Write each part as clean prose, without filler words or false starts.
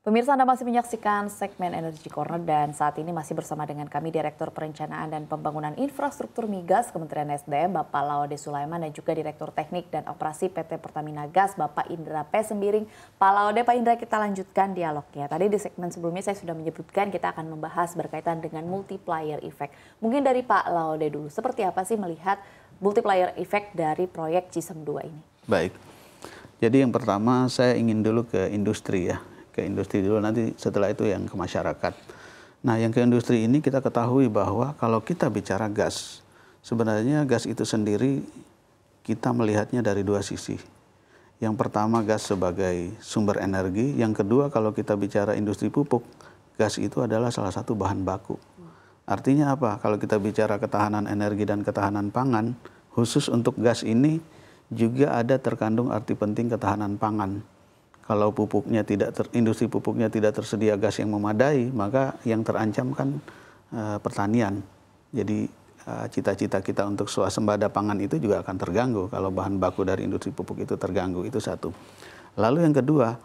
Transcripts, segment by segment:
Pemirsa, Anda masih menyaksikan segmen Energy Corner dan saat ini masih bersama dengan kami Direktur Perencanaan dan Pembangunan Infrastruktur Migas Kementerian SDM Bapak Laude Sulaiman dan juga Direktur Teknik dan Operasi PT Pertamina Gas Bapak Indra P. Sembiring. Pak Laude, Pak Indra, kita lanjutkan dialognya. Tadi di segmen sebelumnya saya sudah menyebutkan kita akan membahas berkaitan dengan multiplier effect. Mungkin dari Pak Laude dulu, seperti apa sih melihat multiplier effect dari proyek Cisem 2 ini? Baik, jadi yang pertama saya ingin dulu ke industri ya. Ke industri dulu, nanti setelah itu yang ke masyarakat. Nah, yang ke industri ini kita ketahui bahwa kalau kita bicara gas, sebenarnya gas itu sendiri kita melihatnya dari dua sisi. Yang pertama gas sebagai sumber energi, yang kedua kalau kita bicara industri pupuk, gas itu adalah salah satu bahan baku. Artinya apa? Kalau kita bicara ketahanan energi dan ketahanan pangan, khusus untuk gas ini juga ada terkandung arti penting ketahanan pangan. Kalau pupuknya industri pupuknya tidak tersedia gas yang memadai, maka yang terancam kan pertanian. Jadi cita-cita kita untuk swasembada pangan itu juga akan terganggu kalau bahan baku dari industri pupuk itu terganggu, itu satu. Lalu yang kedua,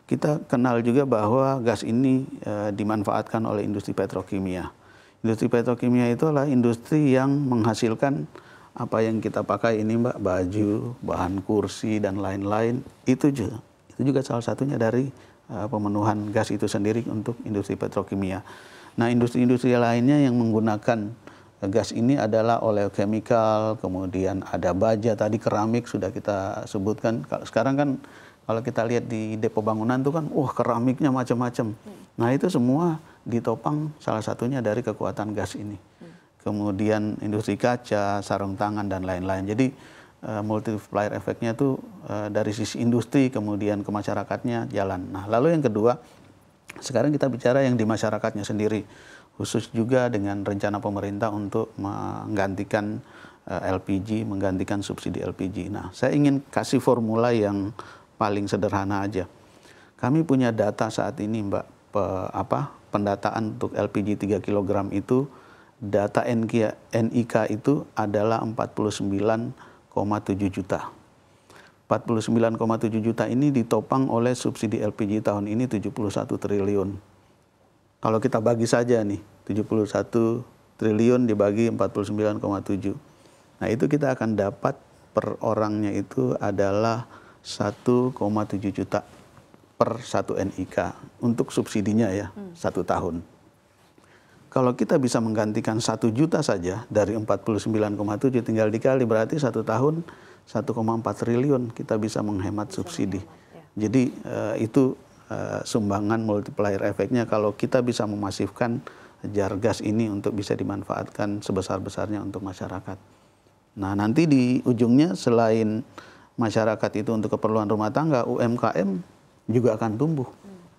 kita kenal juga bahwa gas ini dimanfaatkan oleh industri petrokimia. Industri petrokimia itu adalah industri yang menghasilkan apa yang kita pakai ini, Mbak, baju, bahan kursi dan lain-lain, itu juga salah satunya dari pemenuhan gas itu sendiri untuk industri petrokimia. Nah, industri-industri lainnya yang menggunakan gas ini adalah oleochemical, kemudian ada baja, tadi keramik sudah kita sebutkan. Sekarang kan kalau kita lihat di depo bangunan itu kan, keramiknya macam-macam. Nah, itu semua ditopang salah satunya dari kekuatan gas ini. Kemudian industri kaca, sarung tangan, dan lain-lain. Jadi multiplier efeknya itu dari sisi industri kemudian ke masyarakatnya jalan. Nah, lalu yang kedua, sekarang kita bicara yang di masyarakatnya sendiri, khusus juga dengan rencana pemerintah untuk menggantikan LPG, menggantikan subsidi LPG. Nah, saya ingin kasih formula yang paling sederhana aja. Kami punya data saat ini, Mbak, pendataan untuk LPG 3 kg itu, data NIK itu adalah 49,7 juta. 49,7 juta ini ditopang oleh subsidi LPG tahun ini 71 triliun. Kalau kita bagi saja nih, 71 triliun dibagi 49,7. Nah, itu kita akan dapat per orangnya itu adalah 1,7 juta per 1 NIK untuk subsidinya ya, 1 tahun. Kalau kita bisa menggantikan 1 juta saja dari 49,7 tinggal dikali, berarti 1 tahun 1,4 triliun kita bisa menghemat subsidi. Jadi itu sumbangan multiplier efeknya kalau kita bisa memasifkan jar gas ini untuk bisa dimanfaatkan sebesar-besarnya untuk masyarakat. Nah, nanti di ujungnya selain masyarakat itu untuk keperluan rumah tangga, UMKM juga akan tumbuh.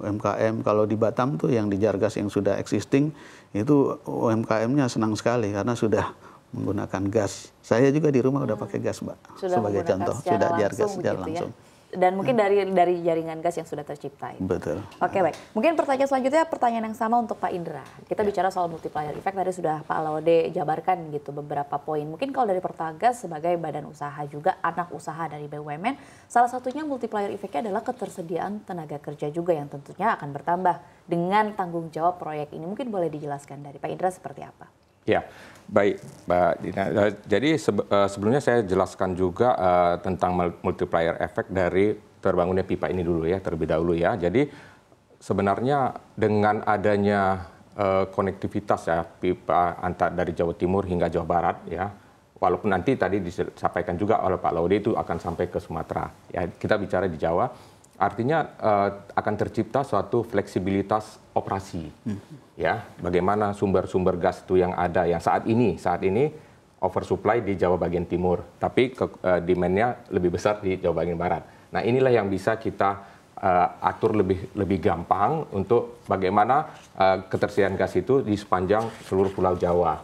UMKM kalau di Batam tuh yang di Jargas yang sudah existing itu UMKM-nya senang sekali karena sudah menggunakan gas. Saya juga di rumah udah pakai gas, Mbak. Sebagai contoh, sudah Jargas secara langsung. Dan mungkin dari jaringan gas yang sudah tercipta. Betul. Oke, baik. Mungkin pertanyaan selanjutnya pertanyaan yang sama untuk Pak Indra. Kita bicara soal multiplier effect, tadi sudah Pak Laude jabarkan gitu beberapa poin. Mungkin kalau dari Pertagas sebagai badan usaha juga anak usaha dari BUMN, salah satunya multiplier effect-nya adalah ketersediaan tenaga kerja juga yang tentunya akan bertambah dengan tanggung jawab proyek ini. Mungkin boleh dijelaskan dari Pak Indra seperti apa? Ya, baik Mbak Dina. Jadi sebelumnya saya jelaskan juga tentang multiplier effect dari terbangunnya pipa ini dulu ya, terlebih dahulu ya. Jadi sebenarnya dengan adanya konektivitas ya pipa antar dari Jawa Timur hingga Jawa Barat ya, walaupun nanti tadi disampaikan juga oleh Pak Laude itu akan sampai ke Sumatera. Ya, kita bicara di Jawa, artinya akan tercipta suatu fleksibilitas operasi. Ya, bagaimana sumber-sumber gas itu yang ada yang saat ini oversupply di Jawa bagian timur, tapi demand-nya lebih besar di Jawa bagian barat. Nah, inilah yang bisa kita atur lebih gampang untuk bagaimana ketersediaan gas itu di sepanjang seluruh Pulau Jawa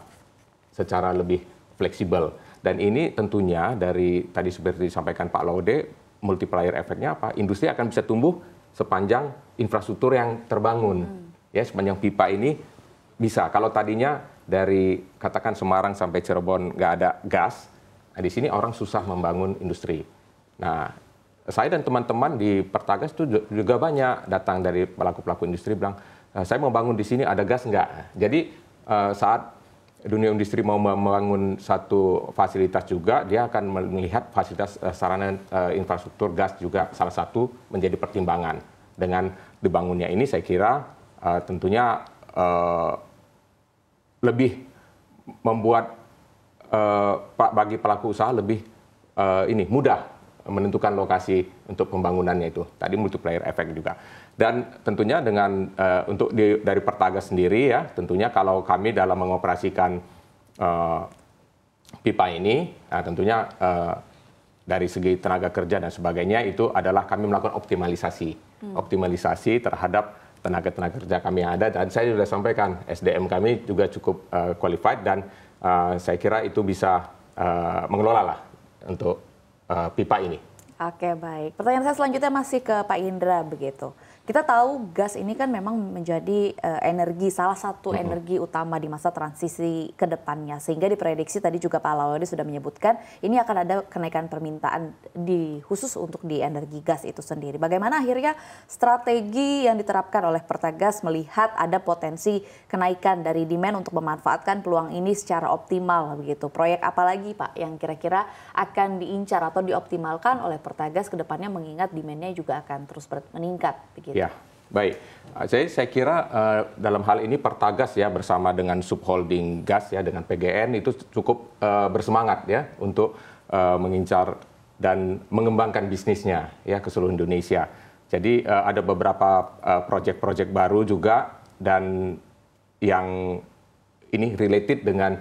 secara lebih fleksibel. Dan ini tentunya dari tadi seperti disampaikan Pak Laude, multiplier efeknya apa? Industri akan bisa tumbuh sepanjang infrastruktur yang terbangun. Ya, sepanjang pipa ini bisa. Kalau tadinya dari katakan Semarang sampai Cirebon nggak ada gas, nah di sini orang susah membangun industri. Nah, saya dan teman-teman di Pertagas itu juga banyak datang dari pelaku-pelaku industri bilang, saya mau bangun di sini ada gas nggak? Jadi saat dunia industri mau membangun satu fasilitas juga, dia akan melihat fasilitas sarana infrastruktur gas juga salah satu menjadi pertimbangan. Dengan dibangunnya ini saya kira tentunya lebih membuat bagi pelaku usaha lebih mudah menentukan lokasi untuk pembangunannya itu. Tadi multiplier effect juga. Dan tentunya dengan dari Pertagas sendiri ya, tentunya kalau kami dalam mengoperasikan pipa ini, tentunya dari segi tenaga kerja dan sebagainya itu adalah kami melakukan optimalisasi terhadap tenaga kerja kami yang ada. Dan saya sudah sampaikan SDM kami juga cukup qualified dan saya kira itu bisa mengelola lah untuk pipa ini. Oke, baik. Pertanyaan saya selanjutnya masih ke Pak Indra begitu. Kita tahu gas ini kan memang menjadi salah satu energi utama di masa transisi ke depannya. Sehingga diprediksi tadi juga Pak Laude sudah menyebutkan ini akan ada kenaikan permintaan khusus untuk di energi gas itu sendiri. Bagaimana akhirnya strategi yang diterapkan oleh Pertagas melihat ada potensi kenaikan dari demand untuk memanfaatkan peluang ini secara optimal begitu. Proyek apa lagi Pak yang kira-kira akan diincar atau dioptimalkan oleh Pertagas ke depannya mengingat demand-nya juga akan terus meningkat begitu. Ya, baik. Saya kira dalam hal ini Pertagas ya bersama dengan subholding gas ya dengan PGN itu cukup bersemangat ya untuk mengincar dan mengembangkan bisnisnya ya ke seluruh Indonesia. Jadi ada beberapa proyek-proyek baru juga dan yang ini related dengan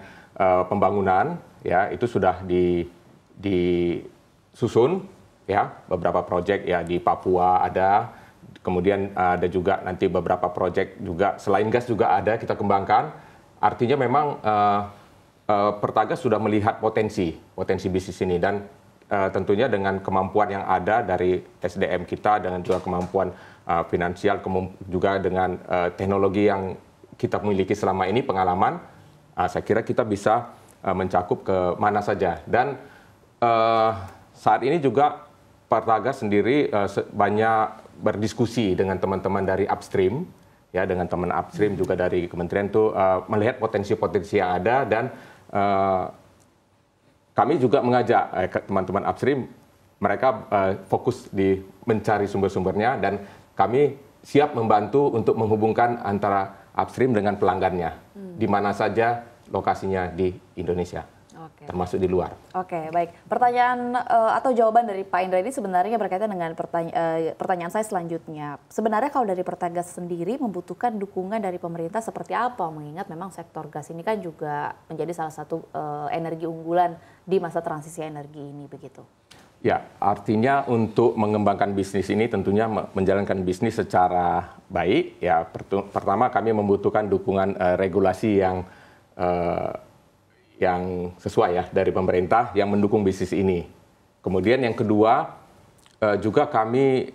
pembangunan ya itu sudah disusun ya beberapa proyek ya di Papua ada. Kemudian ada juga nanti beberapa proyek juga selain gas juga ada kita kembangkan. Artinya memang Pertagas sudah melihat potensi bisnis ini dan tentunya dengan kemampuan yang ada dari SDM kita dengan juga kemampuan finansial juga dengan teknologi yang kita miliki selama ini pengalaman, saya kira kita bisa mencakup ke mana saja. Dan saat ini juga Pertagas sendiri banyak berdiskusi dengan teman-teman dari upstream, ya dengan teman upstream juga dari kementerian itu melihat potensi-potensi yang ada dan kami juga mengajak teman-teman upstream mereka fokus di mencari sumber-sumbernya dan kami siap membantu untuk menghubungkan antara upstream dengan pelanggannya di mana saja lokasinya di Indonesia. Termasuk di luar. Oke, baik. Pertanyaan atau jawaban dari Pak Indra ini sebenarnya berkaitan dengan pertanyaan saya selanjutnya. Sebenarnya kalau dari Pertagas sendiri membutuhkan dukungan dari pemerintah seperti apa? Mengingat memang sektor gas ini kan juga menjadi salah satu energi unggulan di masa transisi energi ini begitu. Ya, artinya untuk mengembangkan bisnis ini tentunya menjalankan bisnis secara baik. Ya, pertama kami membutuhkan dukungan regulasi yang sesuai ya dari pemerintah yang mendukung bisnis ini. Kemudian yang kedua juga kami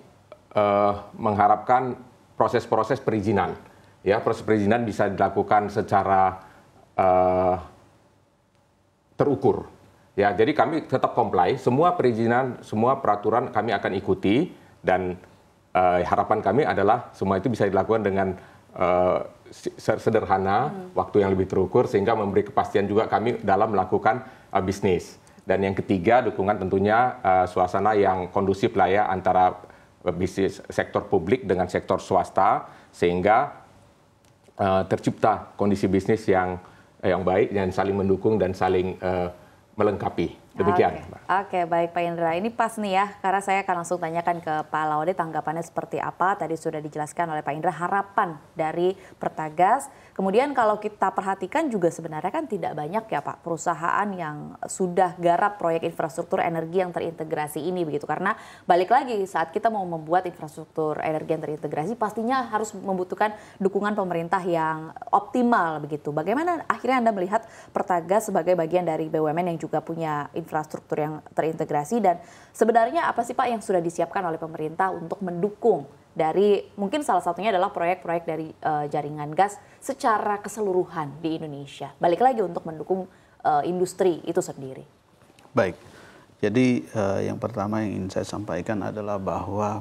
mengharapkan proses-proses perizinan. Ya, proses perizinan bisa dilakukan secara terukur. Ya, jadi kami tetap comply, semua perizinan, semua peraturan kami akan ikuti dan harapan kami adalah semua itu bisa dilakukan dengan sederhana, waktu yang lebih terukur sehingga memberi kepastian juga kami dalam melakukan bisnis. Dan yang ketiga, dukungan tentunya suasana yang kondusif lah ya antara bisnis sektor publik dengan sektor swasta sehingga tercipta kondisi bisnis yang baik dan saling mendukung dan saling melengkapi. Demikian. Oke, baik Pak Indra. Ini pas nih ya, karena saya akan langsung tanyakan ke Pak Laude tanggapannya seperti apa. Tadi sudah dijelaskan oleh Pak Indra harapan dari Pertagas. Kemudian kalau kita perhatikan juga sebenarnya kan tidak banyak ya Pak perusahaan yang sudah garap proyek infrastruktur energi yang terintegrasi ini begitu. Karena balik lagi saat kita mau membuat infrastruktur energi yang terintegrasi pastinya harus membutuhkan dukungan pemerintah yang optimal begitu. Bagaimana akhirnya Anda melihat Pertagas sebagai bagian dari BUMN yang juga punya infrastruktur yang terintegrasi dan sebenarnya apa sih Pak yang sudah disiapkan oleh pemerintah untuk mendukung dari mungkin salah satunya adalah proyek-proyek dari jaringan gas secara keseluruhan di Indonesia. Balik lagi untuk mendukung industri itu sendiri. Baik, Jadi yang pertama yang ingin saya sampaikan adalah bahwa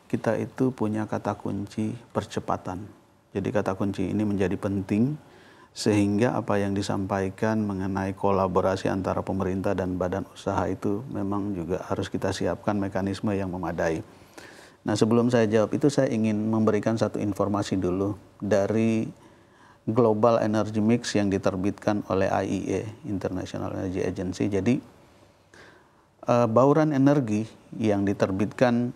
kita itu punya kata kunci percepatan. Jadi kata kunci ini menjadi penting sehingga apa yang disampaikan mengenai kolaborasi antara pemerintah dan badan usaha itu memang juga harus kita siapkan mekanisme yang memadai. Nah, sebelum saya jawab itu saya ingin memberikan satu informasi dulu dari Global Energy Mix yang diterbitkan oleh IEA, International Energy Agency. Jadi bauran energi yang diterbitkan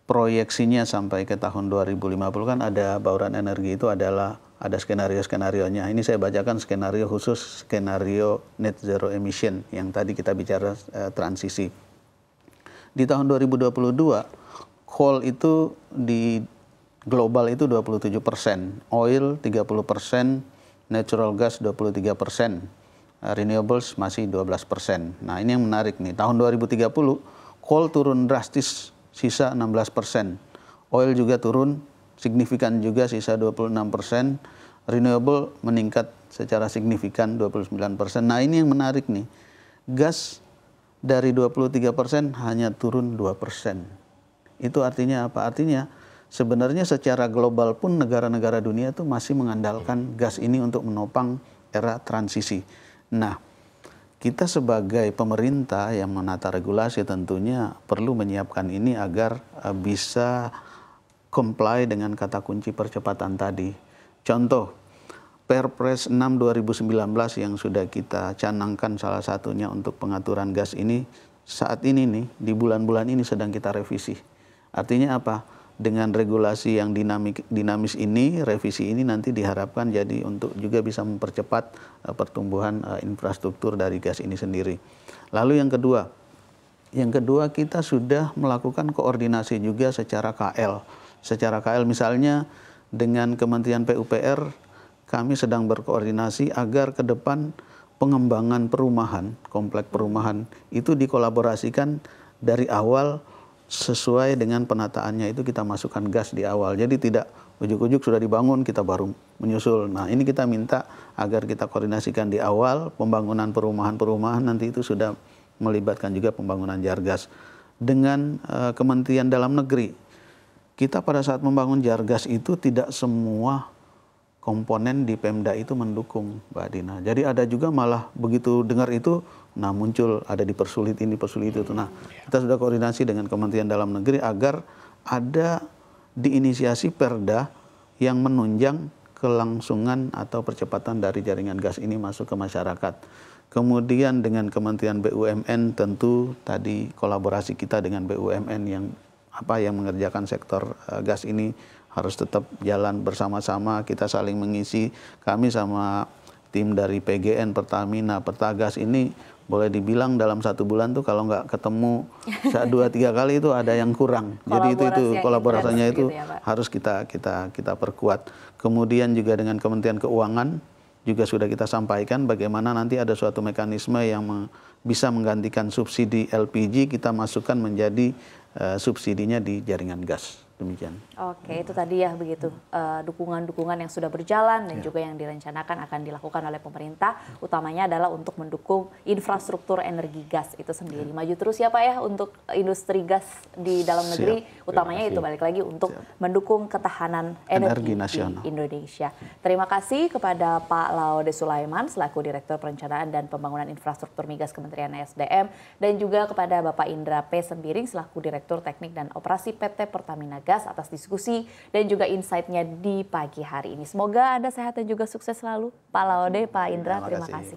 proyeksinya sampai ke tahun 2050 kan ada bauran energi itu adalah ada skenario-skenarionya. Ini saya bacakan skenario khusus, skenario net zero emission yang tadi kita bicara transisi. Di tahun 2022, coal itu di global itu 27%, oil 30%, natural gas 23%, renewables masih 12%. Nah, ini yang menarik nih. Tahun 2030 coal turun drastis sisa 16%. Oil juga turun signifikan juga sisa 26%. Renewable meningkat secara signifikan 29%. Nah, ini yang menarik nih. Gas dari 23% hanya turun 2%. Itu artinya apa? Artinya sebenarnya secara global pun negara-negara dunia itu masih mengandalkan gas ini untuk menopang era transisi. Nah, kita sebagai pemerintah yang menata regulasi tentunya perlu menyiapkan ini agar bisa comply dengan kata kunci percepatan tadi. Contoh, Perpres 6 2019 yang sudah kita canangkan salah satunya untuk pengaturan gas ini, saat ini nih, di bulan-bulan ini sedang kita revisi. Artinya apa? Dengan regulasi yang dinamis ini, revisi ini nanti diharapkan jadi untuk juga bisa mempercepat pertumbuhan infrastruktur dari gas ini sendiri. Lalu yang kedua kita sudah melakukan koordinasi juga secara KL. Secara KL misalnya dengan Kementerian PUPR kami sedang berkoordinasi agar ke depan pengembangan perumahan, komplek perumahan itu dikolaborasikan dari awal sesuai dengan penataannya itu kita masukkan gas di awal. Jadi tidak ujuk-ujuk sudah dibangun kita baru menyusul. Nah, ini kita minta agar kita koordinasikan di awal pembangunan perumahan-perumahan nanti itu sudah melibatkan juga pembangunan jar gas. Dengan Kementerian Dalam Negeri, kita pada saat membangun jar gas itu tidak semua komponen di Pemda itu mendukung, Mbak Dina. Jadi ada juga malah begitu dengar itu, nah muncul ada dipersulit ini, persulit itu. Nah, kita sudah koordinasi dengan Kementerian Dalam Negeri agar ada diinisiasi perda yang menunjang kelangsungan atau percepatan dari jaringan gas ini masuk ke masyarakat. Kemudian dengan Kementerian BUMN tentu tadi kolaborasi kita dengan BUMN yang mengerjakan sektor gas ini harus tetap jalan bersama-sama, kita saling mengisi. Kami sama tim dari PGN, Pertamina, Pertagas ini boleh dibilang dalam 1 bulan tuh kalau nggak ketemu 2-3 kali itu ada yang kurang. Jadi itu kolaborasinya itu gitu ya, harus kita perkuat. Kemudian juga dengan Kementerian Keuangan juga sudah kita sampaikan bagaimana nanti ada suatu mekanisme yang bisa menggantikan subsidi LPG kita masukkan menjadi subsidinya di jaringan gas. Demikian. Oke, itu tadi ya begitu dukungan-dukungan yang sudah berjalan dan juga yang direncanakan akan dilakukan oleh pemerintah, utamanya adalah untuk mendukung infrastruktur energi gas itu sendiri. Maju terus ya Pak ya untuk industri gas di dalam negeri, utamanya itu balik lagi untuk mendukung ketahanan energi nasional di Indonesia. Terima kasih kepada Pak Laude Sulaiman selaku Direktur Perencanaan dan Pembangunan Infrastruktur Migas Kementerian SDM dan juga kepada Bapak Indra P. Sembiring selaku Direktur Teknik dan Operasi PT Pertamina Gas atas diskusi dan juga insight-nya di pagi hari ini. Semoga Anda sehat dan juga sukses selalu. Pak Laude, Pak Indra, terima kasih.